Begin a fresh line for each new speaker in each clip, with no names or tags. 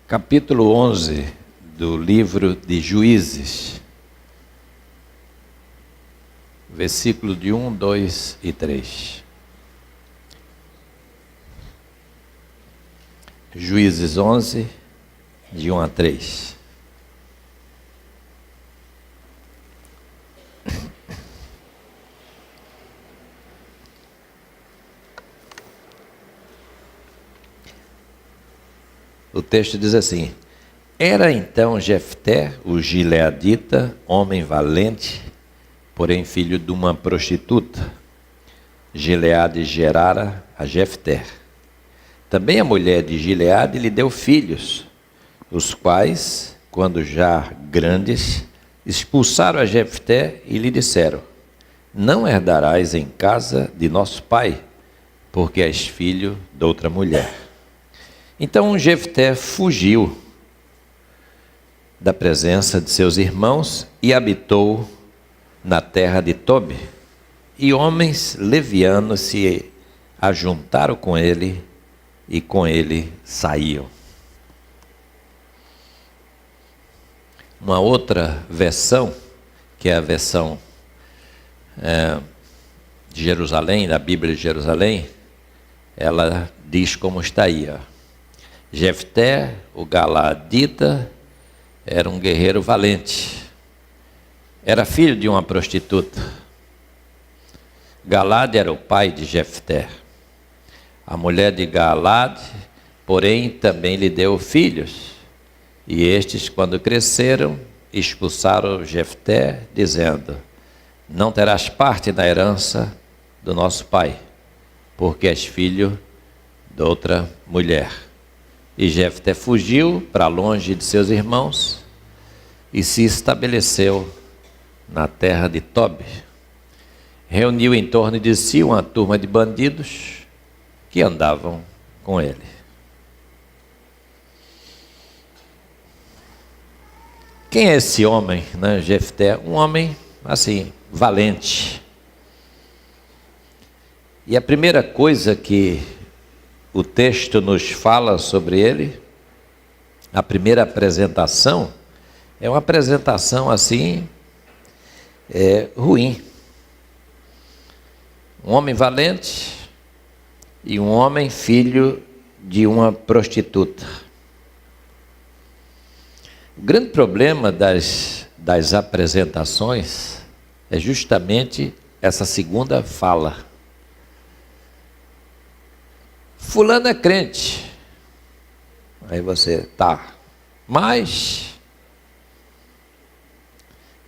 Capítulo 11 do livro de Juízes, versículo de 1, 2 e 3. Juízes 11, de 1 a 3. O texto diz assim: Era então Jefté, o gileadita, homem valente, porém filho de uma prostituta. Gileade gerara a Jefté. Também a mulher de Gileade lhe deu filhos, os quais, quando já grandes, expulsaram a Jefté e lhe disseram: Não herdarás em casa de nosso pai, porque és filho de outra mulher. Então Jefté fugiu da presença de seus irmãos e habitou na terra de Tobi. E homens levianos se ajuntaram com ele e com ele saíam. Uma outra versão, que é a versão de Jerusalém, da Bíblia de Jerusalém, ela diz como está aí, ó. Jefté, o galadita, era um guerreiro valente. Era filho de uma prostituta. Galade era o pai de Jefté. A mulher de Galade, porém, também lhe deu filhos. E estes, quando cresceram, expulsaram Jefté, dizendo: Não terás parte na herança do nosso pai, porque és filho de outra mulher. E Jefté fugiu para longe de seus irmãos e se estabeleceu na terra de Tobi. Reuniu em torno de si uma turma de bandidos que andavam com ele. Quem é esse homem, né, Jefté? Um homem, assim, valente. E a primeira coisa que o texto nos fala sobre ele, a primeira apresentação, é uma apresentação assim, ruim. Um homem valente e um homem filho de uma prostituta. O grande problema das apresentações é justamente essa segunda fala. Fulano é crente. Aí você, mas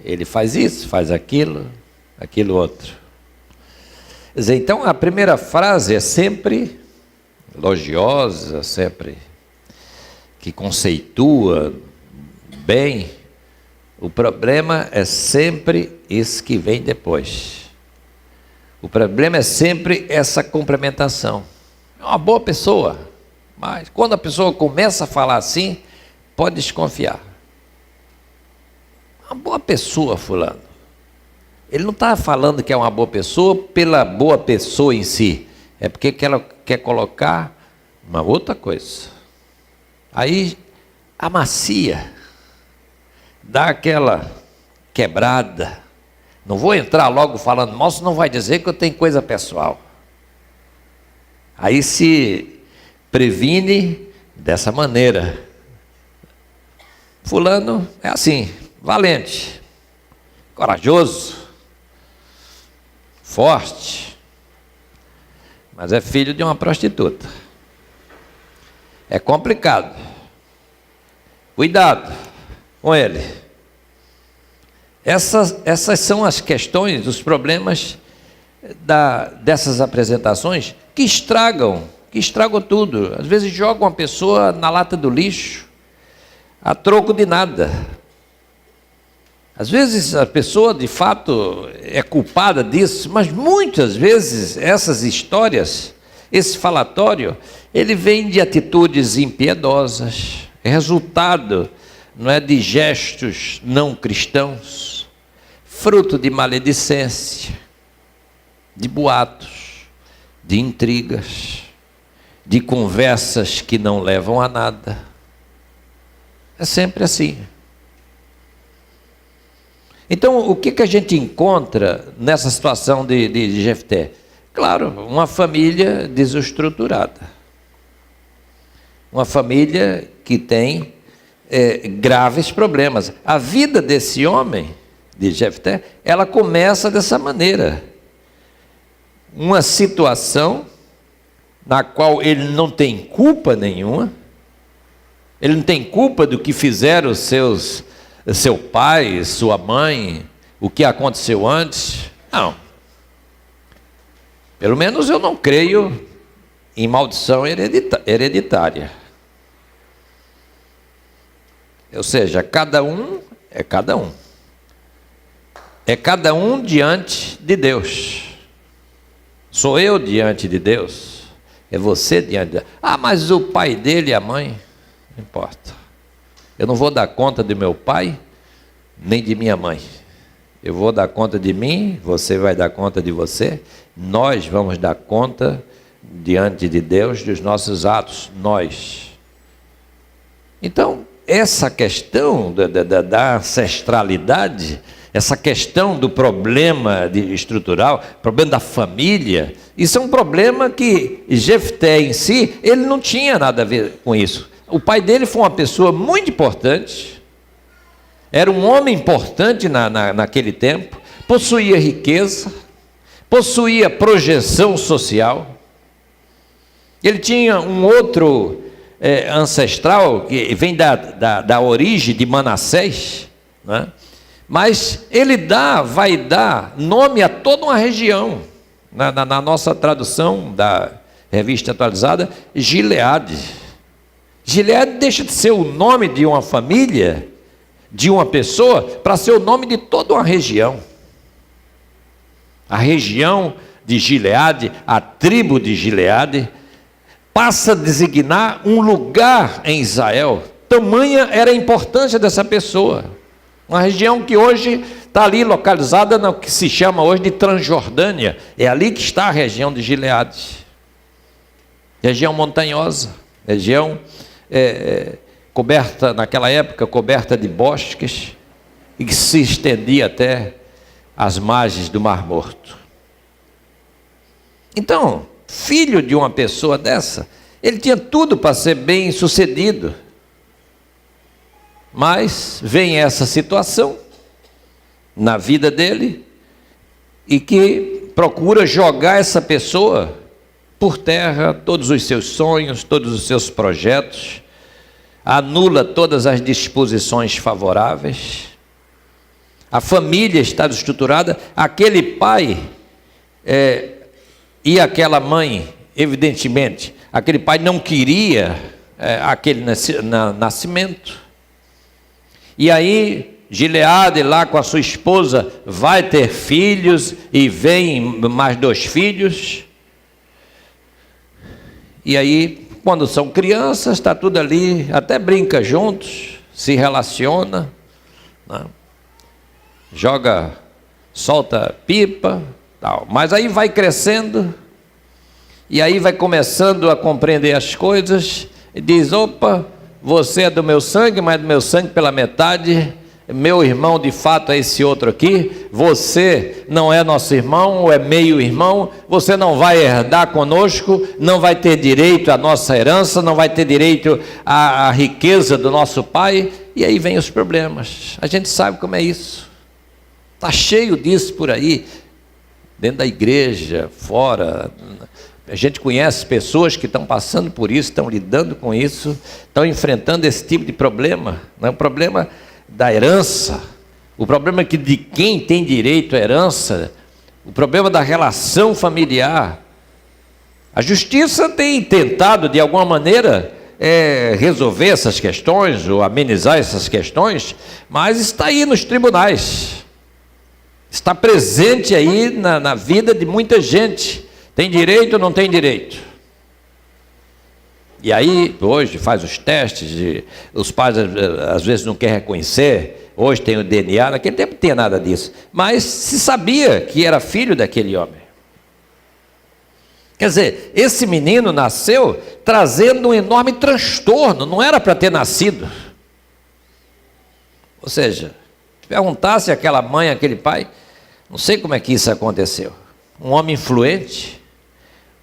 ele faz isso, faz aquilo outro. Quer dizer, então a primeira frase é sempre elogiosa, sempre que conceitua bem. O problema é sempre isso que vem depois. O problema é sempre essa complementação. É uma boa pessoa, mas quando a pessoa começa a falar assim, pode desconfiar. Uma boa pessoa, fulano. Ele não está falando que é uma boa pessoa pela boa pessoa em si, é porque ela quer colocar uma outra coisa. Aí amacia, dá aquela quebrada. Não vou entrar logo falando, moço, não vai dizer que eu tenho coisa pessoal. Aí se previne dessa maneira. Fulano é assim, valente, corajoso, forte, mas é filho de uma prostituta. É complicado. Cuidado com ele. Essas são as questões, os problemas dessas apresentações que estragam tudo. Às vezes jogam uma pessoa na lata do lixo, a troco de nada. Às vezes a pessoa de fato é culpada disso, mas muitas vezes essas histórias, esse falatório, ele vem de atitudes impiedosas, é resultado, não é, de gestos não cristãos, fruto de maledicência, de boatos, de intrigas, de conversas que não levam a nada. É sempre assim. Então, o que a gente encontra nessa situação de Jefté? Claro, uma família desestruturada. Uma família que tem graves problemas. A vida desse homem, de Jefté, ela começa dessa maneira. Uma situação na qual ele não tem culpa nenhuma, ele não tem culpa do que fizeram seu pai, sua mãe, o que aconteceu antes. Não. Pelo menos eu não creio em maldição hereditária. Ou seja, cada um é cada um. É cada um diante de Deus. Sou eu diante de Deus. É você diante de Deus. Ah, mas o pai dele e a mãe, não importa. Eu não vou dar conta do meu pai, nem de minha mãe. Eu vou dar conta de mim, você vai dar conta de você. Nós vamos dar conta diante de Deus dos nossos atos, nós. Então, essa questão da ancestralidade, essa questão do problema estrutural, problema da família, isso é um problema que Jefté em si, ele não tinha nada a ver com isso. O pai dele foi uma pessoa muito importante, era um homem importante naquele tempo, possuía riqueza, possuía projeção social. Ele tinha um outro ancestral, que vem da origem de Manassés, né? Mas ele vai dar nome a toda uma região. Na nossa tradução da revista atualizada, Gileade. Gileade deixa de ser o nome de uma família, de uma pessoa, para ser o nome de toda uma região. A região de Gileade, a tribo de Gileade, passa a designar um lugar em Israel. Tamanha era a importância dessa pessoa. Uma região que hoje está ali localizada no que se chama hoje de Transjordânia. É ali que está a região de Gileade. Região montanhosa, região coberta, naquela época, coberta de bosques, e que se estendia até as margens do Mar Morto. Então, filho de uma pessoa dessa, ele tinha tudo para ser bem sucedido. Mas vem essa situação na vida dele e que procura jogar essa pessoa por terra, todos os seus sonhos, todos os seus projetos, anula todas as disposições favoráveis. A família está desestruturada, aquele pai e aquela mãe, evidentemente, aquele pai não queria aquele nascimento. E aí, Gileade lá com a sua esposa vai ter filhos, e vem mais 2 filhos. E aí, quando são crianças, está tudo ali, até brinca juntos, se relaciona, né? Solta pipa, tal. Mas aí vai crescendo, e aí vai começando a compreender as coisas, e diz: opa, você é do meu sangue, mas do meu sangue pela metade. Meu irmão de fato é esse outro aqui. Você não é nosso irmão, ou é meio irmão. Você não vai herdar conosco, não vai ter direito à nossa herança, não vai ter direito à riqueza do nosso pai. E aí vem os problemas. A gente sabe como é isso. Está cheio disso por aí, dentro da igreja, fora. A gente conhece pessoas que estão passando por isso, estão lidando com isso, estão enfrentando esse tipo de problema. Não é o problema da herança, o problema de quem tem direito à herança, o problema da relação familiar. A justiça tem tentado, de alguma maneira, resolver essas questões, ou amenizar essas questões, mas está aí nos tribunais, está presente aí na vida de muita gente. Tem direito ou não tem direito? E aí, hoje, faz os testes, os pais às vezes não querem reconhecer, hoje tem o DNA, naquele tempo não tinha nada disso, mas se sabia que era filho daquele homem. Quer dizer, esse menino nasceu trazendo um enorme transtorno, não era para ter nascido. Ou seja, perguntasse àquela mãe, àquele pai, não sei como é que isso aconteceu. Um homem influente,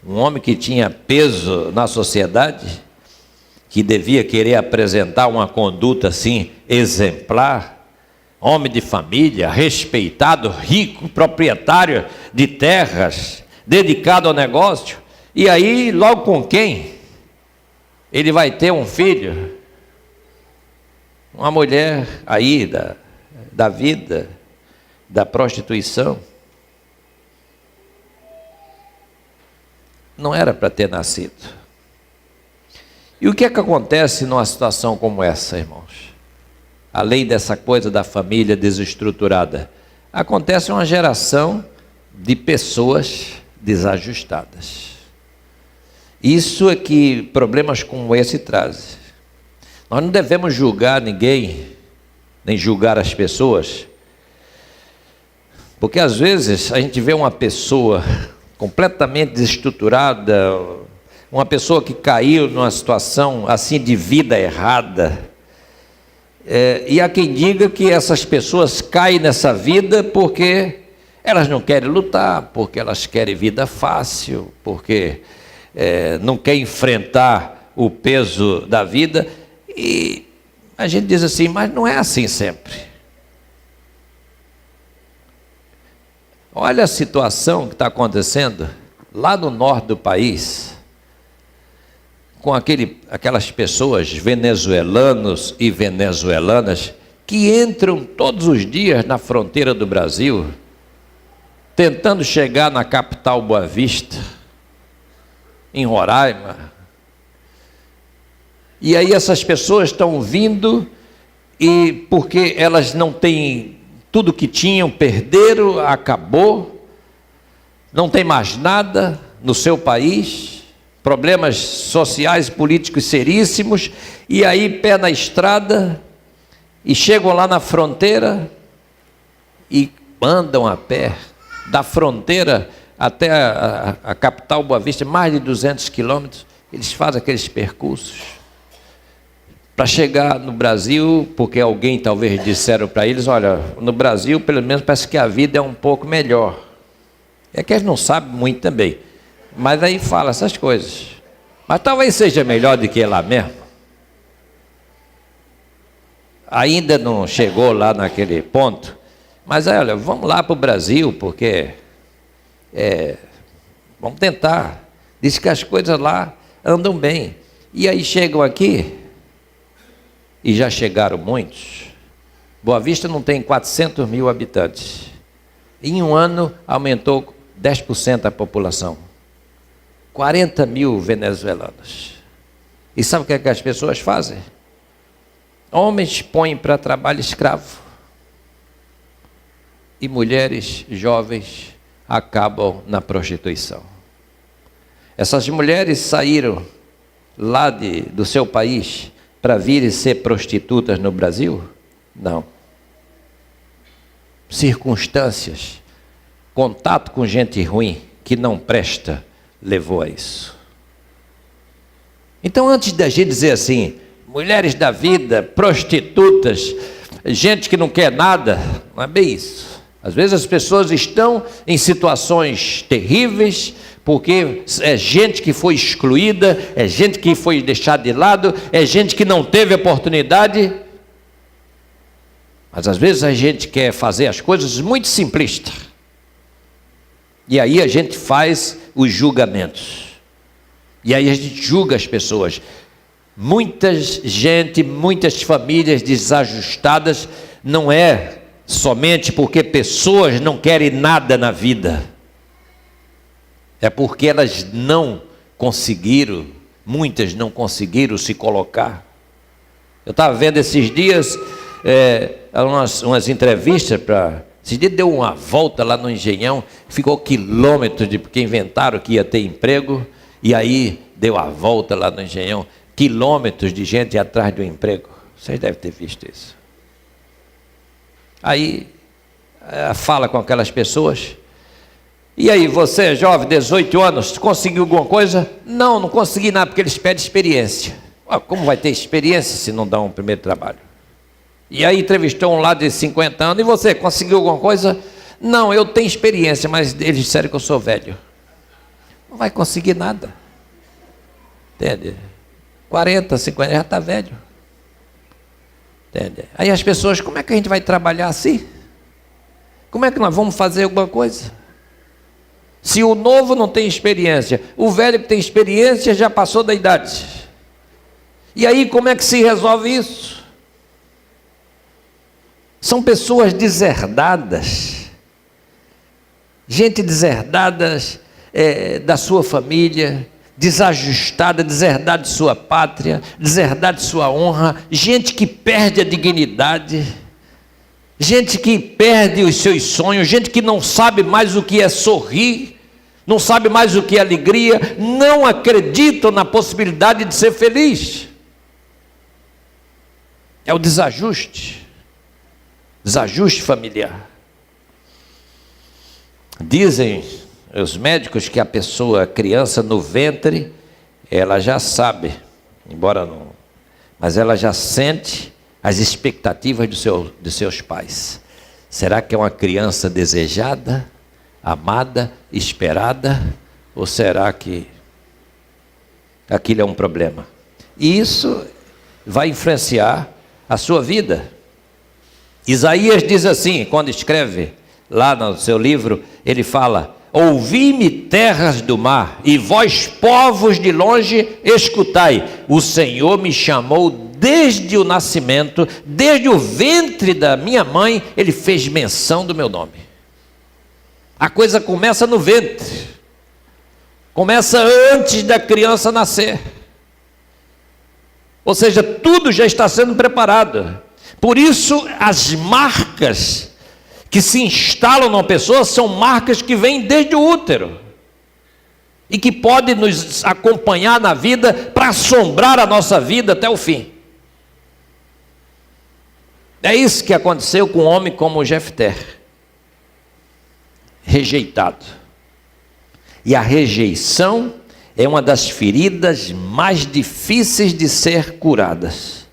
um homem que tinha peso na sociedade, que devia querer apresentar uma conduta assim exemplar, homem de família, respeitado, rico, proprietário de terras, dedicado ao negócio, e aí logo com quem? Ele vai ter um filho, uma mulher aí da vida, da prostituição. Não era para ter nascido. E o que é que acontece numa situação como essa, irmãos? Além dessa coisa da família desestruturada, acontece uma geração de pessoas desajustadas. Isso é que problemas como esse trazem. Nós não devemos julgar ninguém, nem julgar as pessoas, porque às vezes a gente vê uma pessoa completamente desestruturada, uma pessoa que caiu numa situação assim de vida errada, e há quem diga que essas pessoas caem nessa vida porque elas não querem lutar, porque elas querem vida fácil, porque não querem enfrentar o peso da vida, e a gente diz assim, mas não é assim sempre. Olha a situação que está acontecendo lá no norte do país, com aquelas pessoas, venezuelanos e venezuelanas, que entram todos os dias na fronteira do Brasil, tentando chegar na capital Boa Vista, em Roraima. E aí essas pessoas estão vindo, e porque elas não têm tudo que tinham, perderam, acabou, não tem mais nada no seu país, problemas sociais e políticos seríssimos, e aí pé na estrada, e chegam lá na fronteira, e andam a pé, da fronteira até a capital Boa Vista, mais de 200 quilômetros, eles fazem aqueles percursos, para chegar no Brasil, porque alguém talvez disseram para eles, olha, no Brasil pelo menos parece que a vida é um pouco melhor. É que eles não sabem muito também, mas aí fala essas coisas. Mas talvez seja melhor do que lá mesmo. Ainda não chegou lá naquele ponto, mas olha, vamos lá para o Brasil, porque vamos tentar. Diz que as coisas lá andam bem. E aí chegam aqui, e já chegaram muitos. Boa Vista não tem 400 mil habitantes. Em um ano aumentou 10% a população. 40 mil venezuelanos. E sabe o que é que as pessoas fazem? Homens põem para trabalho escravo. E mulheres jovens acabam na prostituição. Essas mulheres saíram lá do seu país para virem ser prostitutas no Brasil? Não. Circunstâncias, contato com gente ruim, que não presta, levou a isso. Então, antes da gente dizer assim, mulheres da vida, prostitutas, gente que não quer nada, não é bem isso. Às vezes as pessoas estão em situações terríveis, porque é gente que foi excluída, é gente que foi deixada de lado, é gente que não teve oportunidade. Mas às vezes a gente quer fazer as coisas muito simplistas. E aí a gente faz os julgamentos. E aí a gente julga as pessoas. Muitas famílias desajustadas, não é somente porque pessoas não querem nada na vida. É porque elas não conseguiram, muitas não conseguiram se colocar. Eu estava vendo esses dias umas entrevistas Esse dia deu uma volta lá no Engenhão, ficou quilômetros de porque inventaram que ia ter emprego, e aí deu a volta lá no Engenhão, quilômetros de gente atrás do emprego. Vocês devem ter visto isso. Aí fala com aquelas pessoas. E aí, você, jovem, 18 anos, conseguiu alguma coisa? Não, não consegui nada, porque eles pedem experiência. Como vai ter experiência se não dá um primeiro trabalho? E aí entrevistou um lá de 50 anos, e você, conseguiu alguma coisa? Não, eu tenho experiência, mas eles disseram que eu sou velho. Não vai conseguir nada. Entende? 40, 50, já está velho. Entende? Aí as pessoas, como é que a gente vai trabalhar assim? Como é que nós vamos fazer alguma coisa? Se o novo não tem experiência, o velho que tem experiência já passou da idade. E aí como é que se resolve isso? São pessoas deserdadas. Gente deserdadas da sua família, desajustada, deserdada de sua pátria, deserdada de sua honra, gente que perde a dignidade, gente que perde os seus sonhos, gente que não sabe mais o que é sorrir, não sabe mais o que é alegria, não acreditam na possibilidade de ser feliz. É o desajuste familiar. Dizem os médicos que a criança no ventre, ela já sabe, embora não, mas ela já sente as expectativas de seus pais. Será que é uma criança desejada, amada, esperada, ou será que aquilo é um problema? E isso vai influenciar a sua vida. Isaías diz assim, quando escreve lá no seu livro, ele fala: ouvi-me terras do mar, e vós povos de longe escutai, o Senhor me chamou desde o nascimento, desde o ventre da minha mãe, ele fez menção do meu nome. A coisa começa no ventre, começa antes da criança nascer, ou seja, tudo já está sendo preparado. Por isso as marcas que se instalam numa pessoa são marcas que vêm desde o útero e que podem nos acompanhar na vida para assombrar a nossa vida até o fim. É isso que aconteceu com um homem como Jefté, rejeitado. E a rejeição é uma das feridas mais difíceis de ser curadas.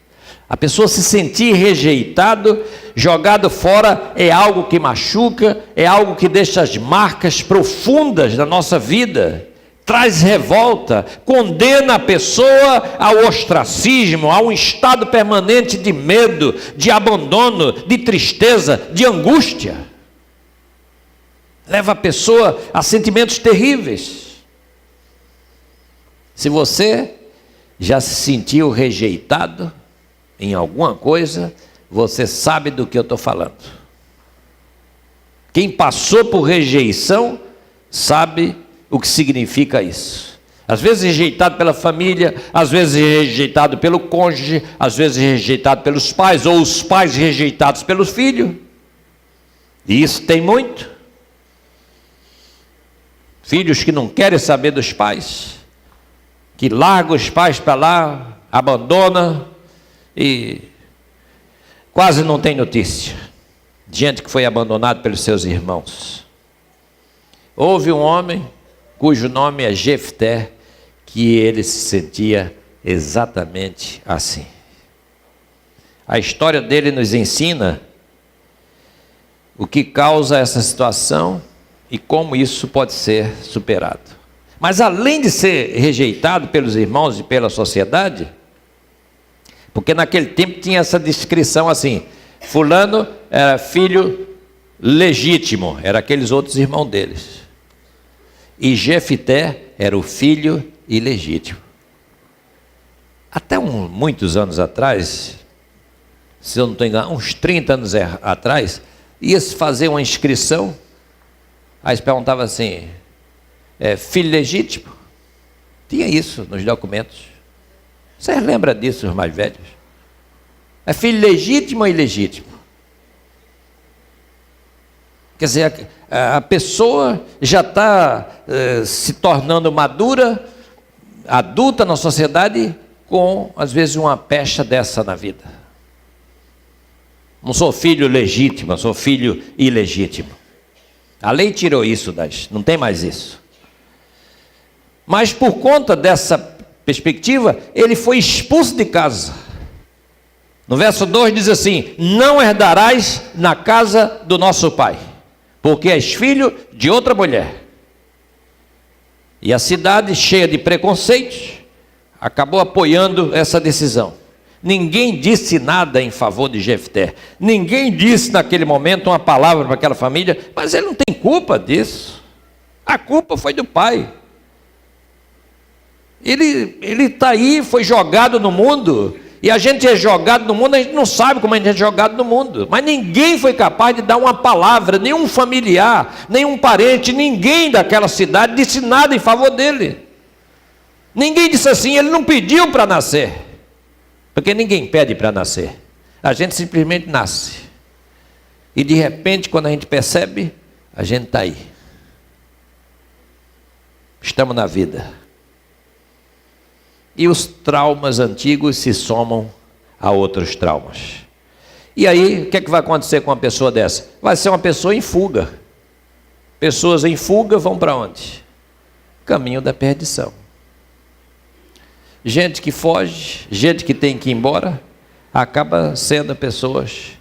A pessoa se sentir rejeitado, jogado fora, é algo que machuca, é algo que deixa as marcas profundas na nossa vida, traz revolta, condena a pessoa ao ostracismo, a um estado permanente de medo, de abandono, de tristeza, de angústia. Leva a pessoa a sentimentos terríveis. Se você já se sentiu rejeitado em alguma coisa, você sabe do que eu estou falando. Quem passou por rejeição sabe o que significa isso. Às vezes rejeitado pela família, às vezes rejeitado pelo cônjuge, às vezes rejeitado pelos pais, ou os pais rejeitados pelos filhos. E isso tem muito. Filhos que não querem saber dos pais, que largam os pais para lá, abandonam, e quase não tem notícia. Gente que foi abandonado pelos seus irmãos. Houve um homem cujo nome é Jefté, que ele se sentia exatamente assim. A história dele nos ensina o que causa essa situação e como isso pode ser superado. Mas além de ser rejeitado pelos irmãos e pela sociedade, porque naquele tempo tinha essa descrição assim: fulano era filho legítimo, era aqueles outros irmãos deles, e Jefté era o filho ilegítimo. Até muitos anos atrás, se eu não estou enganado, uns 30 anos atrás, ia-se fazer uma inscrição, aí se perguntava assim: filho legítimo? Tinha isso nos documentos. Vocês lembram disso, os mais velhos? É filho legítimo ou ilegítimo? Quer dizer, a pessoa já está se tornando madura, adulta na sociedade, com às vezes uma pecha dessa na vida. Não sou filho legítimo, sou filho ilegítimo. A lei tirou isso, não tem mais isso. Mas por conta dessa perspectiva, ele foi expulso de casa. No verso 2 diz assim: não herdarás na casa do nosso pai, porque és filho de outra mulher. E a cidade, cheia de preconceitos, acabou apoiando essa decisão. Ninguém disse nada em favor de Jefté. Ninguém disse naquele momento uma palavra para aquela família, mas ele não tem culpa disso. A culpa foi do pai. Ele está aí, foi jogado no mundo, e a gente é jogado no mundo, a gente não sabe como a gente é jogado no mundo, mas ninguém foi capaz de dar uma palavra, nenhum familiar, nenhum parente, ninguém daquela cidade disse nada em favor dele. Ninguém disse assim, ele não pediu para nascer, porque ninguém pede para nascer, a gente simplesmente nasce, e de repente quando a gente percebe, a gente está aí, estamos na vida. E os traumas antigos se somam a outros traumas. E aí, o que é que vai acontecer com uma pessoa dessa? Vai ser uma pessoa em fuga. Pessoas em fuga vão para onde? Caminho da perdição. Gente que foge, gente que tem que ir embora, acaba sendo pessoas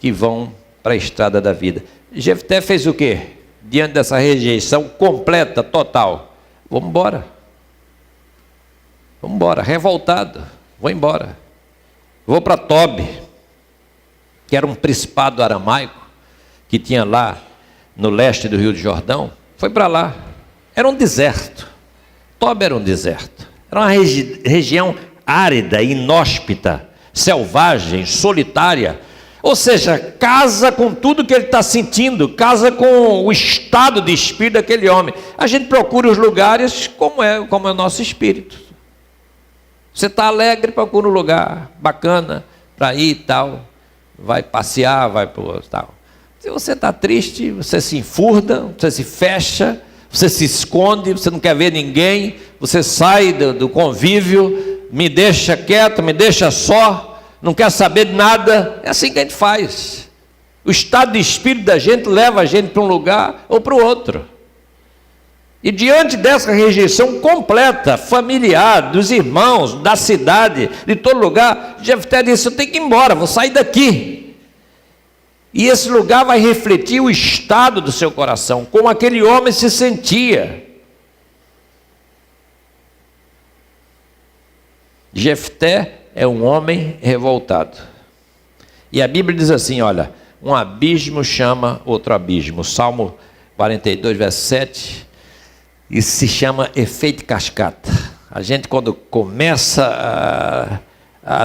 que vão para a estrada da vida. Jefté fez o quê? Diante dessa rejeição completa, total. Vamos embora. Vamos embora, revoltado, vou embora. Vou para Tobi, que era um principado aramaico, que tinha lá no leste do Rio de Jordão. Foi para lá, era um deserto. Tobi era um deserto, era uma região árida, inóspita, selvagem, solitária. Ou seja, casa com tudo que ele está sentindo, casa com o estado de espírito daquele homem. A gente procura os lugares como é o nosso espírito. Você está alegre, procura um lugar bacana para ir e tal, vai passear, vai para o tal. Se você está triste, você se enfurda, você se fecha, você se esconde, você não quer ver ninguém, você sai do convívio, me deixa quieto, me deixa só, não quer saber de nada. É assim que a gente faz. O estado de espírito da gente leva a gente para um lugar ou para o outro. E diante dessa rejeição completa, familiar, dos irmãos, da cidade, de todo lugar, Jefté disse: eu tenho que ir embora, vou sair daqui. E esse lugar vai refletir o estado do seu coração, como aquele homem se sentia. Jefté é um homem revoltado. E a Bíblia diz assim, olha, um abismo chama outro abismo. Salmo 42, verso 7... Isso se chama efeito cascata. A gente quando começa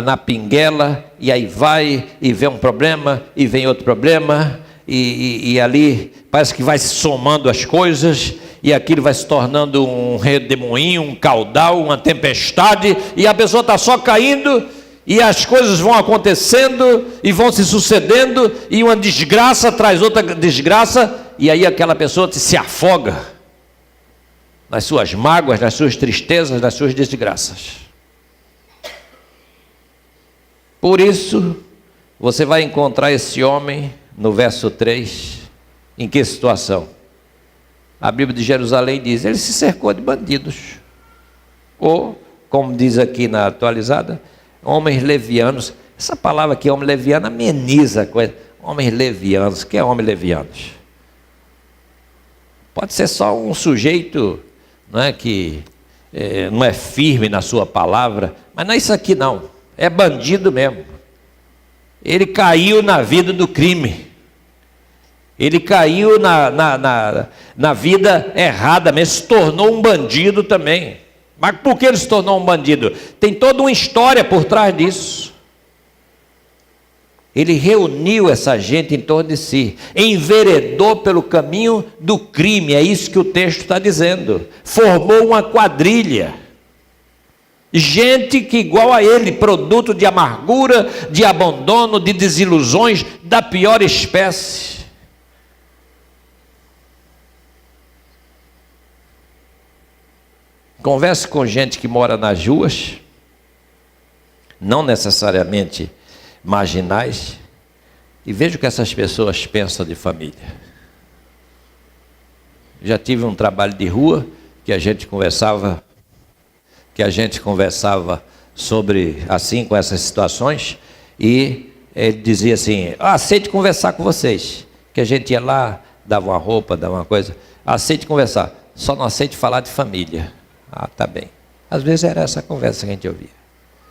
na pinguela, e aí vai, e vê um problema, e vem outro problema, e ali parece que vai se somando as coisas, e aquilo vai se tornando um redemoinho, um caudal, uma tempestade, e a pessoa está só caindo, e as coisas vão acontecendo, e vão se sucedendo, e uma desgraça traz outra desgraça, e aí aquela pessoa se afoga nas suas mágoas, nas suas tristezas, nas suas desgraças. Por isso, você vai encontrar esse homem no verso 3, em que situação? A Bíblia de Jerusalém diz, ele se cercou de bandidos, ou, como diz aqui na atualizada, homens levianos. Essa palavra aqui, homem leviano, ameniza a coisa. Homens levianos, o que é homens levianos? Pode ser só um sujeito, não é, que não é firme na sua palavra, mas não é isso aqui não, é bandido mesmo. Ele caiu na vida do crime, ele caiu na vida errada mesmo, se tornou um bandido também. Mas por que ele se tornou um bandido? Tem toda uma história por trás disso. Ele reuniu essa gente em torno de si, enveredou pelo caminho do crime, é isso que o texto está dizendo. Formou uma quadrilha, gente que igual a ele, produto de amargura, de abandono, de desilusões da pior espécie. Converse com gente que mora nas ruas, não necessariamente marginais, e veja o que essas pessoas pensam de família. Já tive um trabalho de rua que a gente conversava sobre assim, com essas situações, E ele dizia assim: aceite conversar com vocês. Que a gente ia lá, dava uma roupa, dava uma coisa. Aceite conversar, só não aceite falar de família. Ah, tá bem. Às vezes era essa conversa que a gente ouvia.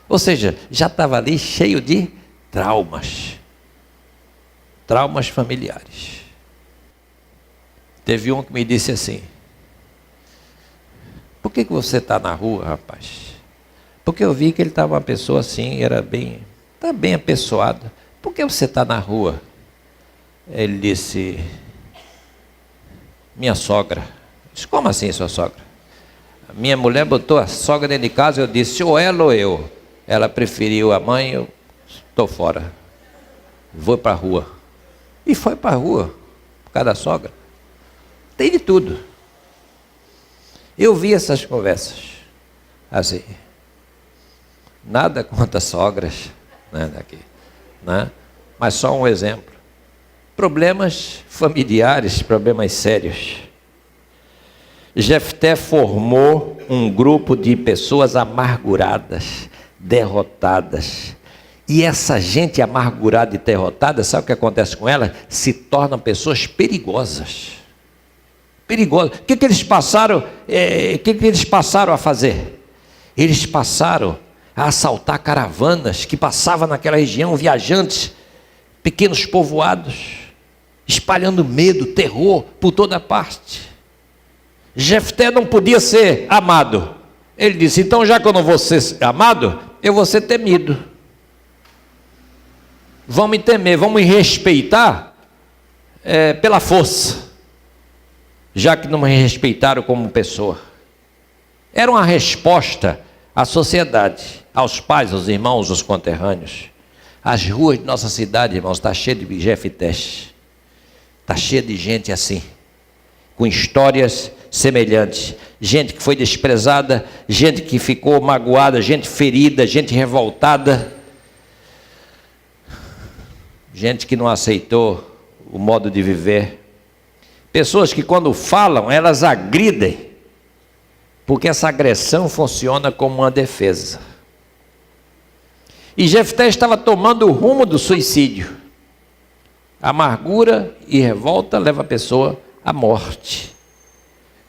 Ou seja, já estava ali cheio de traumas. Traumas familiares. Teve um que me disse assim: por que você está na rua, rapaz? Porque eu vi que ele estava uma pessoa assim, está bem apessoado. Por que você está na rua? Ele disse: minha sogra. Eu disse: como assim sua sogra? A minha mulher botou a sogra dentro de casa, eu disse: ou ela ou eu. Ela preferiu a mãe, eu estou fora. Vou para a rua. E foi para a rua, por causa da sogra. Tem de tudo. Eu vi essas conversas, assim. Nada contra sogras, né, daqui, né? Mas só um exemplo. Problemas familiares, problemas sérios. Jefté formou um grupo de pessoas amarguradas, derrotadas. E essa gente amargurada e derrotada, sabe o que acontece com ela? Se tornam pessoas perigosas. Perigosas. O que eles passaram? O que eles passaram a fazer? Eles passaram a assaltar caravanas que passavam naquela região, viajantes, pequenos povoados, espalhando medo, terror por toda parte. Jefté não podia ser amado. Ele disse: então, já que eu não vou ser amado, eu vou ser temido. Vão me temer, vão me respeitar pela força, já que não me respeitaram como pessoa. Era uma resposta à sociedade, aos pais, aos irmãos, aos conterrâneos. As ruas de nossa cidade, irmãos, está cheia de Jeftés. Está cheia de gente assim, com histórias semelhantes. Gente que foi desprezada, gente que ficou magoada, gente ferida, gente revoltada. Gente que não aceitou o modo de viver. Pessoas que quando falam, elas agridem, porque essa agressão funciona como uma defesa. E Jefté estava tomando o rumo do suicídio. Amargura e revolta leva a pessoa à morte.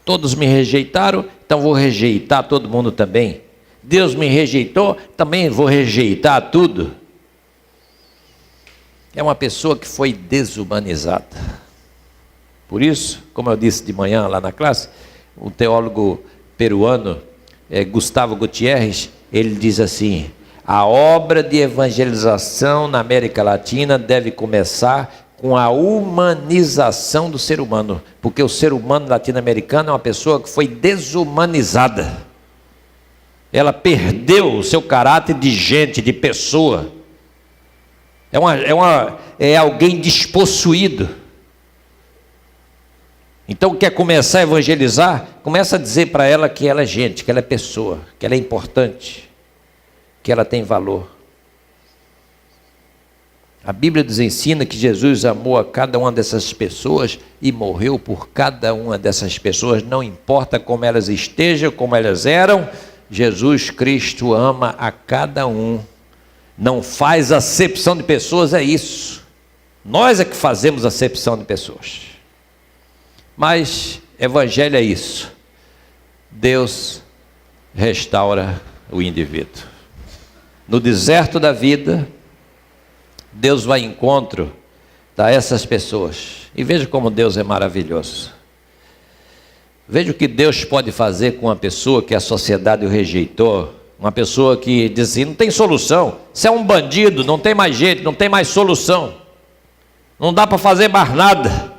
Todos me rejeitaram, então vou rejeitar todo mundo também. Deus me rejeitou, também vou rejeitar tudo. É uma pessoa que foi desumanizada. Por isso, como eu disse de manhã lá na classe, o teólogo peruano Gustavo Gutierrez, ele diz assim: a obra de evangelização na América Latina deve começar com a humanização do ser humano, porque o ser humano latino-americano é uma pessoa que foi desumanizada. Ela perdeu o seu caráter de gente, de pessoa. É alguém despossuído. Então quer começar a evangelizar? Começa a dizer para ela que ela é gente, que ela é pessoa, que ela é importante, que ela tem valor. A Bíblia nos ensina que Jesus amou a cada uma dessas pessoas e morreu por cada uma dessas pessoas, não importa como elas estejam, como elas eram, Jesus Cristo ama a cada um. Não faz acepção de pessoas, é isso. Nós é que fazemos acepção de pessoas. Mas evangelho é isso. Deus restaura o indivíduo. No deserto da vida, Deus vai ao encontro dessas pessoas. E veja como Deus é maravilhoso. Veja o que Deus pode fazer com uma pessoa que a sociedade o rejeitou. Uma pessoa que diz assim: não tem solução, você é um bandido, não tem mais jeito, não tem mais solução, não dá para fazer mais nada.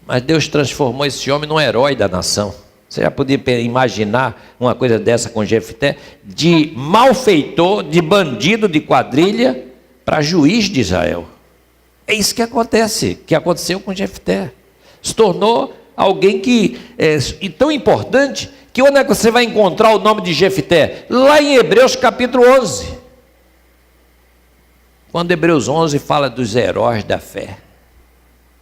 Mas Deus transformou esse homem num herói da nação. Você já podia imaginar uma coisa dessa com Jefté? De malfeitor, de bandido de quadrilha, para juiz de Israel. É isso que acontece, que aconteceu com Jefté. Se tornou alguém que é tão importante, que onde é que você vai encontrar o nome de Jefté? Lá em Hebreus capítulo 11. Quando Hebreus 11 fala dos heróis da fé.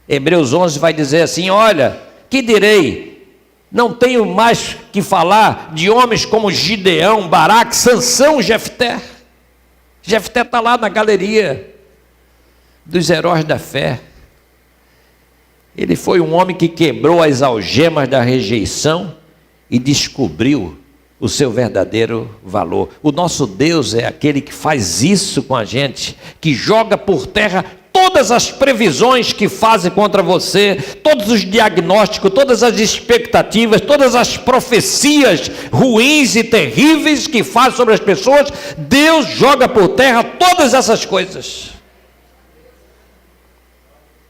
Hebreus 11 vai dizer assim: olha, que direi? Não tenho mais que falar de homens como Gideão, Baraque, Sansão, Jefté. Jefté está lá na galeria dos heróis da fé. Ele foi um homem que quebrou as algemas da rejeição e descobriu o seu verdadeiro valor. O nosso Deus é aquele que faz isso com a gente, que joga por terra todas as previsões que fazem contra você, todos os diagnósticos, todas as expectativas, todas as profecias ruins e terríveis que faz sobre as pessoas. Deus joga por terra todas essas coisas.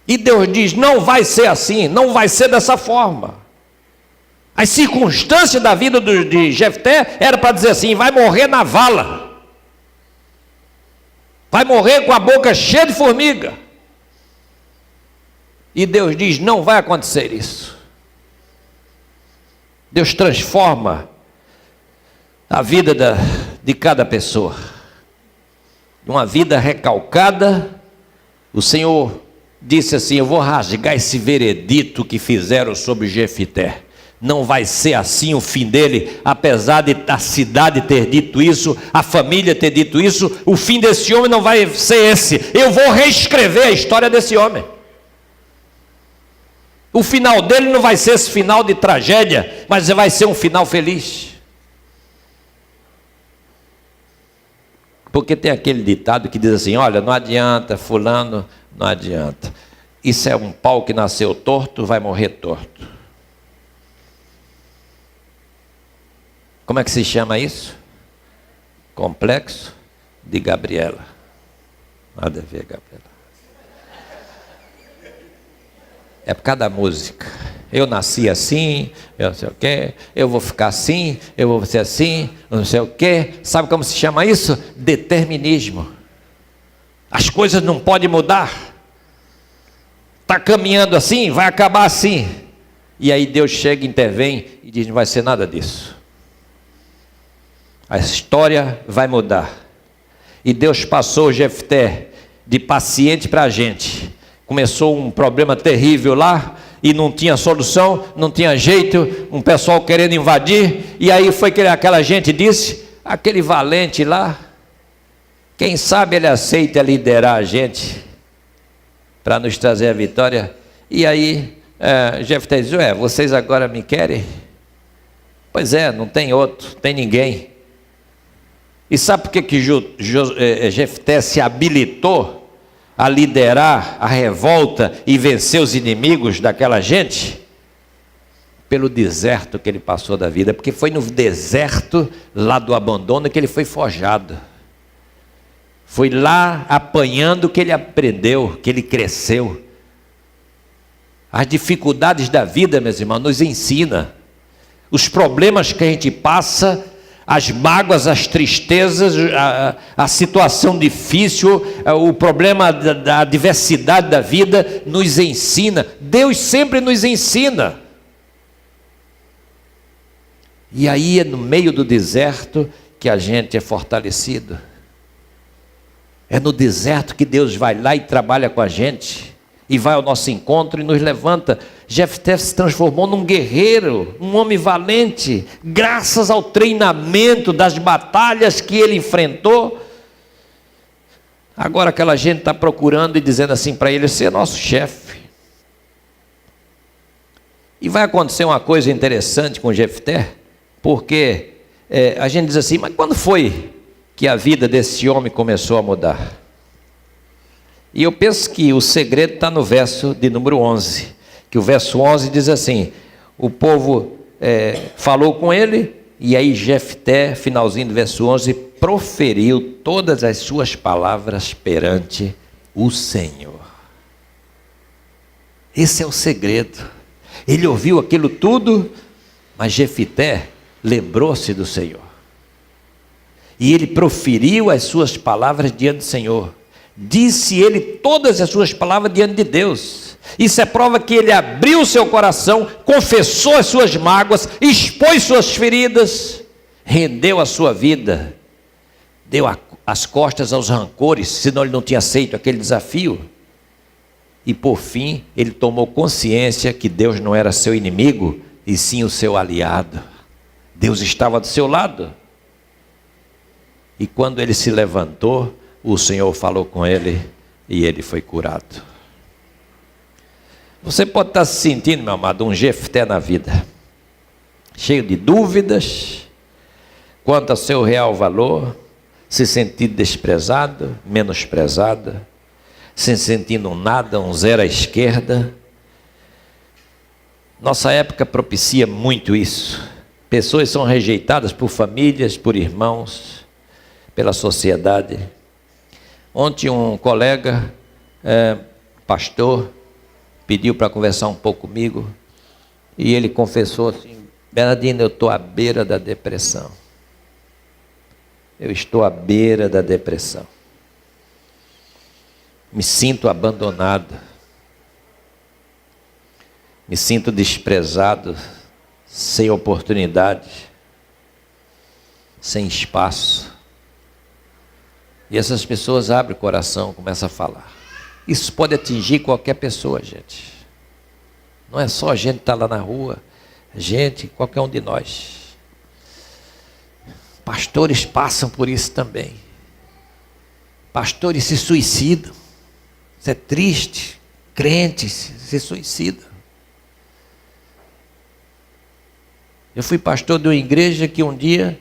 E Deus diz: não vai ser assim, não vai ser dessa forma. As circunstâncias da vida de Jefté era para dizer assim: vai morrer na vala, vai morrer com a boca cheia de formiga. E Deus diz: não vai acontecer isso. Deus transforma a vida de cada pessoa. Uma vida recalcada, o Senhor disse assim: eu vou rasgar esse veredito que fizeram sobre Jefté. Não vai ser assim o fim dele, apesar de a cidade ter dito isso, a família ter dito isso. O fim desse homem não vai ser esse. Eu vou reescrever a história desse homem. O final dele não vai ser esse final de tragédia, mas vai ser um final feliz. Porque tem aquele ditado que diz assim: olha, não adianta, fulano, não adianta. Isso é um pau que nasceu torto, vai morrer torto. Como é que se chama isso? Complexo de Gabriela. Nada a ver, Gabriela. É por causa da música. Eu nasci assim, eu não sei o quê, eu vou ficar assim, eu vou ser assim, não sei o quê. Sabe como se chama isso? Determinismo. As coisas não podem mudar. Está caminhando assim, vai acabar assim. E aí Deus chega, intervém e diz: não vai ser nada disso. A história vai mudar. E Deus passou Jefté de paciente para a gente. Começou um problema terrível lá, e não tinha solução, não tinha jeito, um pessoal querendo invadir, e aí foi que aquela gente disse: aquele valente lá, quem sabe ele aceita liderar a gente, para nos trazer a vitória. E aí Jefté diz: vocês agora me querem? Pois é, não tem outro, tem ninguém. E sabe por que Jefté se habilitou a liderar a revolta e vencer os inimigos daquela gente? Pelo deserto que ele passou da vida, porque foi no deserto lá do abandono que ele foi forjado. Foi lá apanhando que ele aprendeu, que ele cresceu. As dificuldades da vida, meus irmãos, nos ensina. Os problemas que a gente passa, as mágoas, as tristezas, a situação difícil, o problema da adversidade da vida nos ensina. Deus sempre nos ensina. E aí é no meio do deserto que a gente é fortalecido. É no deserto que Deus vai lá e trabalha com a gente, e vai ao nosso encontro e nos levanta. Jefté se transformou num guerreiro, um homem valente, graças ao treinamento das batalhas que ele enfrentou. Agora aquela gente está procurando e dizendo assim para ele: você é nosso chefe. E vai acontecer uma coisa interessante com Jefté, porque a gente diz assim: mas quando foi que a vida desse homem começou a mudar? E eu penso que o segredo está no verso de número 11, que o verso 11 diz assim: o povo falou com ele, e aí Jefté, finalzinho do verso 11, proferiu todas as suas palavras perante o Senhor. Esse é o segredo. Ele ouviu aquilo tudo, mas Jefté lembrou-se do Senhor. E ele proferiu as suas palavras diante do Senhor. Disse ele todas as suas palavras diante de Deus. Isso é prova que ele abriu o seu coração, confessou as suas mágoas, expôs suas feridas, rendeu a sua vida, deu as costas aos rancores, senão ele não tinha aceito aquele desafio. E por fim, ele tomou consciência que Deus não era seu inimigo, e sim o seu aliado. Deus estava do seu lado. E quando ele se levantou, o Senhor falou com ele e ele foi curado. Você pode estar se sentindo, meu amado, um Jefté na vida, cheio de dúvidas quanto ao seu real valor, se sentindo desprezado, menosprezado, se sentindo um nada, um zero à esquerda. Nossa época propicia muito isso. Pessoas são rejeitadas por famílias, por irmãos, pela sociedade. Ontem um colega, pastor, pediu para conversar um pouco comigo, e ele confessou assim: Bernardino, eu estou à beira da depressão. Eu estou à beira da depressão. Me sinto abandonado. Me sinto desprezado, sem oportunidade, sem espaço. E essas pessoas abrem o coração, começam a falar. Isso pode atingir qualquer pessoa, gente. Não é só a gente que está lá na rua, gente, qualquer um de nós. Pastores passam por isso também. Pastores se suicidam. Isso é triste. Crentes se suicidam. Eu fui pastor de uma igreja que um dia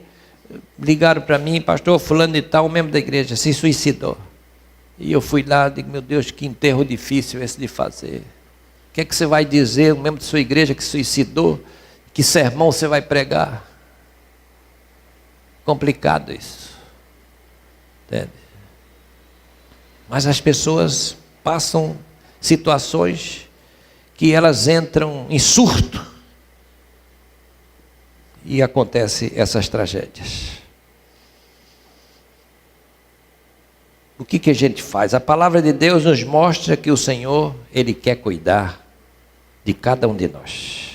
ligaram para mim: pastor fulano e tal, um membro da igreja, se suicidou. E eu fui lá e digo: meu Deus, que enterro difícil esse de fazer. O que é que você vai dizer, um membro de sua igreja que se suicidou? Que sermão você vai pregar? Complicado isso. Entende? Mas as pessoas passam situações que elas entram em surto. E acontecem essas tragédias. O que a gente faz? A palavra de Deus nos mostra que o Senhor, Ele quer cuidar de cada um de nós.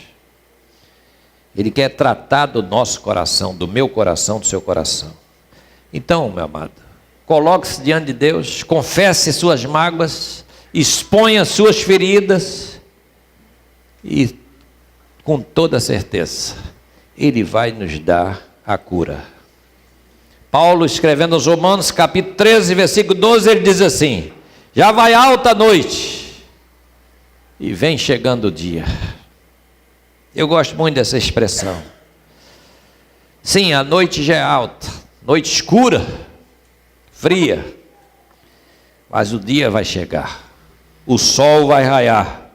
Ele quer tratar do nosso coração, do meu coração, do seu coração. Então, meu amado, coloque-se diante de Deus, confesse suas mágoas, exponha suas feridas e, com toda certeza, Ele vai nos dar a cura. Paulo, escrevendo aos Romanos, capítulo 13, versículo 12, ele diz assim: já vai alta a noite e vem chegando o dia. Eu gosto muito dessa expressão. Sim, a noite já é alta, noite escura, fria, mas o dia vai chegar, o sol vai raiar,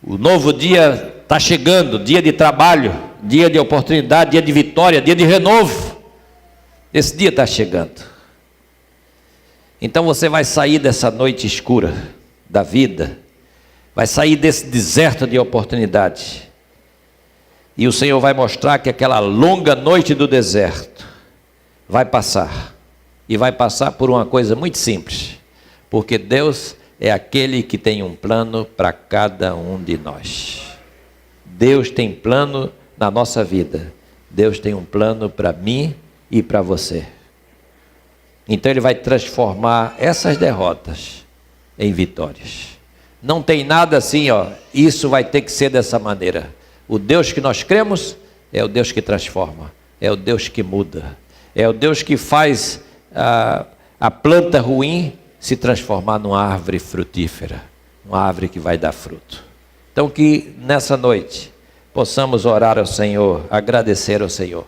o novo dia está chegando, dia de trabalho, dia de oportunidade, dia de vitória, dia de renovo. Esse dia está chegando. Então você vai sair dessa noite escura da vida, vai sair desse deserto de oportunidade, e o Senhor vai mostrar que aquela longa noite do deserto vai passar, e vai passar por uma coisa muito simples, porque Deus é aquele que tem um plano para cada um de nós. Deus tem plano na nossa vida. Deus tem um plano para mim e para você. Então Ele vai transformar essas derrotas em vitórias. Não tem nada assim, isso vai ter que ser dessa maneira. O Deus que nós cremos é o Deus que transforma, é o Deus que muda, é o Deus que faz a planta ruim se transformar numa árvore frutífera, uma árvore que vai dar fruto. Então que nessa noite possamos orar ao Senhor, agradecer ao Senhor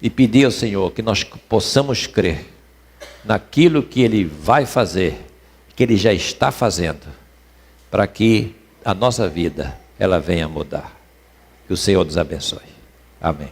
e pedir ao Senhor que nós possamos crer naquilo que Ele vai fazer, que Ele já está fazendo, para que a nossa vida ela venha mudar. Que o Senhor nos abençoe. Amém.